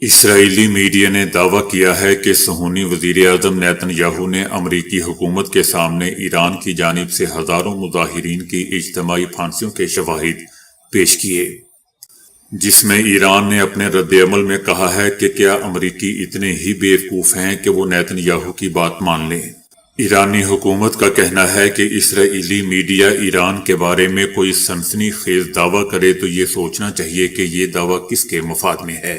اسرائیلی media نے دعویٰ کیا ہے کہ صہیونی وزیر اعظم نیتن یاہو نے امریکی حکومت کے سامنے ایران کی جانب سے ہزاروں مظاہرین کی اجتماعی پھانسیوں کے شواہد پیش کیے، جس میں ایران نے اپنے رد عمل میں کہا ہے کہ کیا امریکی اتنے ہی بیوقوف ہیں کہ وہ نیتن یاہو کی بات مان لیں۔ ایرانی حکومت کا کہنا ہے کہ اسرائیلی میڈیا ایران کے بارے میں کوئی سنسنی خیز دعویٰ کرے تو یہ سوچنا چاہیے کہ یہ دعویٰ کس کے مفاد میں ہے۔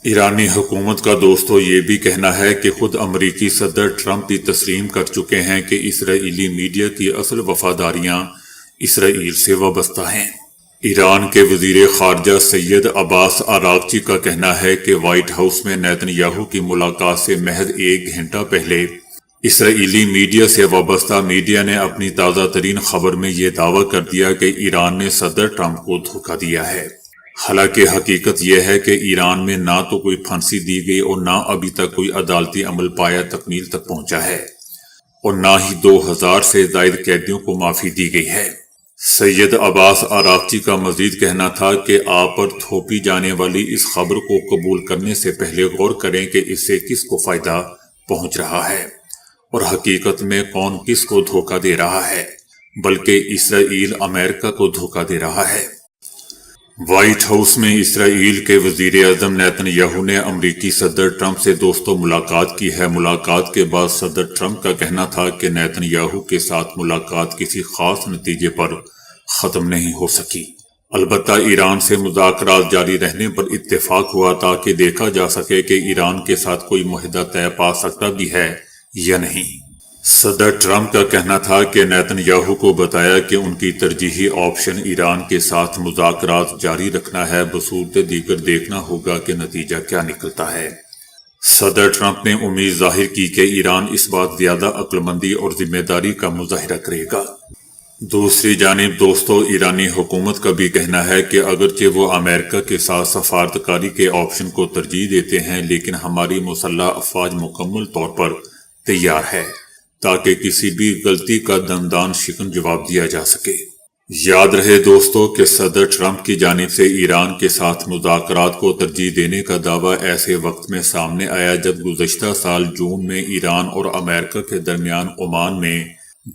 ایرانی حکومت کا دوستو یہ بھی کہنا ہے کہ خود امریکی صدر ٹرمپ بھی تسلیم کر چکے ہیں کہ اسرائیلی میڈیا کی اصل وفاداریاں اسرائیل سے وابستہ ہیں۔ ایران کے وزیر خارجہ سید عباس عراغچی کا کہنا ہے کہ وائٹ ہاؤس میں نیتن یاہو کی ملاقات سے محض 1 گھنٹہ پہلے اسرائیلی میڈیا سے وابستہ میڈیا نے اپنی تازہ ترین خبر میں یہ دعویٰ کر دیا کہ ایران نے صدر ٹرمپ کو دھوکہ دیا ہے۔ حالانکہ حقیقت یہ ہے کہ ایران میں نہ تو کوئی پھانسی دی گئی اور نہ ابھی تک کوئی عدالتی عمل پایا تکمیل تک پہنچا ہے، اور نہ ہی 2000 سے زائد قیدیوں کو معافی دی گئی ہے۔ سید عباس عراغچی کا مزید کہنا تھا کہ آپ پر تھوپی جانے والی اس خبر کو قبول کرنے سے پہلے غور کریں کہ اس سے کس کو فائدہ پہنچ رہا ہے اور حقیقت میں کون کس کو دھوکہ دے رہا ہے، بلکہ اسرائیل امریکہ کو دھوکہ دے رہا ہے۔ وائٹ ہاؤس میں اسرائیل کے وزیر اعظم نیتن یاہو نے امریکی صدر ٹرمپ سے دوستوں ملاقات کی ہے۔ ملاقات کے بعد صدر ٹرمپ کا کہنا تھا کہ نیتن یاہو کے ساتھ ملاقات کسی خاص نتیجے پر ختم نہیں ہو سکی، البتہ ایران سے مذاکرات جاری رہنے پر اتفاق ہوا تاکہ دیکھا جا سکے کہ ایران کے ساتھ کوئی معاہدہ طے پا سکتا بھی ہے یا نہیں۔ صدر ٹرمپ کا کہنا تھا کہ نیتن یاہو کو بتایا کہ ان کی ترجیحی آپشن ایران کے ساتھ مذاکرات جاری رکھنا ہے، بصورت دیگر دیکھنا ہوگا کہ نتیجہ کیا نکلتا ہے۔ صدر ٹرمپ نے امید ظاہر کی کہ ایران اس بات زیادہ عقل مندی اور ذمہ داری کا مظاہرہ کرے گا۔ دوسری جانب دوستو ایرانی حکومت کا بھی کہنا ہے کہ اگرچہ وہ امریکہ کے ساتھ سفارتکاری کے آپشن کو ترجیح دیتے ہیں، لیکن ہماری مسلح افواج مکمل طور پر تیار ہے تاکہ کسی بھی غلطی کا دندان شکن جواب دیا جا سکے۔ یاد رہے دوستو کہ صدر ٹرمپ کی جانب سے ایران کے ساتھ مذاکرات کو ترجیح دینے کا دعویٰ ایسے وقت میں سامنے آیا جب گزشتہ سال جون میں ایران اور امریکہ کے درمیان عمان میں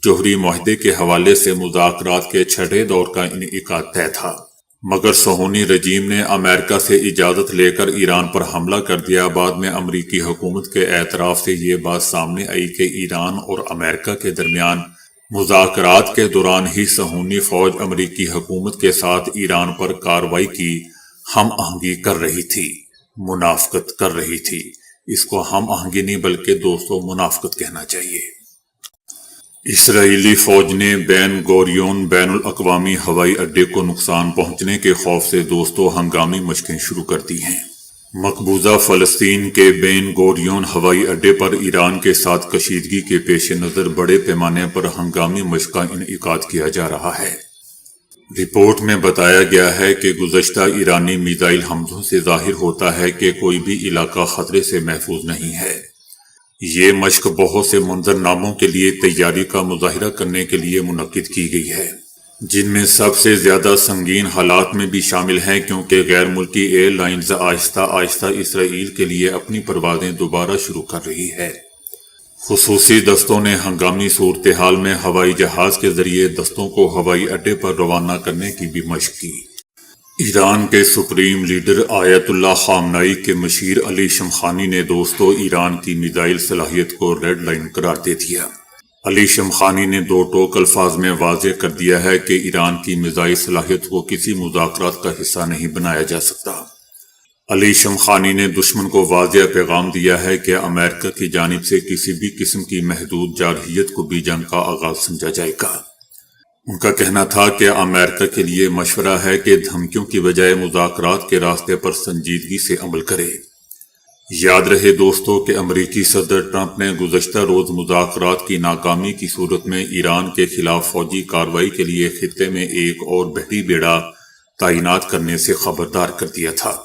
جوہری معاہدے کے حوالے سے مذاکرات کے 6 دور کا انعقاد طے تھا، مگر صہیونی رجیم نے امریکہ سے اجازت لے کر ایران پر حملہ کر دیا۔ بعد میں امریکی حکومت کے اعتراف سے یہ بات سامنے آئی کہ ایران اور امریکہ کے درمیان مذاکرات کے دوران ہی صہیونی فوج امریکی حکومت کے ساتھ ایران پر کارروائی کی ہم آہنگی کر رہی تھی، منافقت کر رہی تھی۔ اس کو ہم آہنگی نہیں بلکہ دوستو منافقت کہنا چاہیے۔ اسرائیلی فوج نے بین گوریون بین الاقوامی ہوائی اڈے کو نقصان پہنچنے کے خوف سے دوستو ہنگامی مشقیں شروع کر دی ہیں۔ مقبوضہ فلسطین کے بین گوریون ہوائی اڈے پر ایران کے ساتھ کشیدگی کے پیش نظر بڑے پیمانے پر ہنگامی مشق کا انعقاد کیا جا رہا ہے۔ رپورٹ میں بتایا گیا ہے کہ گزشتہ ایرانی میزائل حملوں سے ظاہر ہوتا ہے کہ کوئی بھی علاقہ خطرے سے محفوظ نہیں ہے۔ یہ مشق بہت سے منظرناموں کے لیے تیاری کا مظاہرہ کرنے کے لیے منعقد کی گئی ہے، جن میں سب سے زیادہ سنگین حالات میں بھی شامل ہیں کیونکہ غیر ملکی ایئر لائنز آہستہ آہستہ اسرائیل کے لیے اپنی پروازیں دوبارہ شروع کر رہی ہے۔ خصوصی دستوں نے ہنگامی صورتحال میں ہوائی جہاز کے ذریعے دستوں کو ہوائی اڈے پر روانہ کرنے کی بھی مشق کی۔ ایران کے سپریم لیڈر آیت اللہ خامنائی کے مشیر علی شمخانی نے دوستو ایران کی میزائل صلاحیت کو ریڈ لائن قرار دے دیا۔ علی شمخانی نے 2 ٹوک الفاظ میں واضح کر دیا ہے کہ ایران کی میزائل صلاحیت کو کسی مذاکرات کا حصہ نہیں بنایا جا سکتا۔ علی شمخانی نے دشمن کو واضح پیغام دیا ہے کہ امریکہ کی جانب سے کسی بھی قسم کی محدود جارحیت کو بھی جنگ کا آغاز سمجھا جائے گا۔ ان کا کہنا تھا کہ امریکہ کے لیے مشورہ ہے کہ دھمکیوں کی بجائے مذاکرات کے راستے پر سنجیدگی سے عمل کرے۔ یاد رہے دوستو کہ امریکی صدر ٹرمپ نے گزشتہ روز مذاکرات کی ناکامی کی صورت میں ایران کے خلاف فوجی کارروائی کے لیے خطے میں ایک اور بحری بیڑا تعینات کرنے سے خبردار کر دیا تھا۔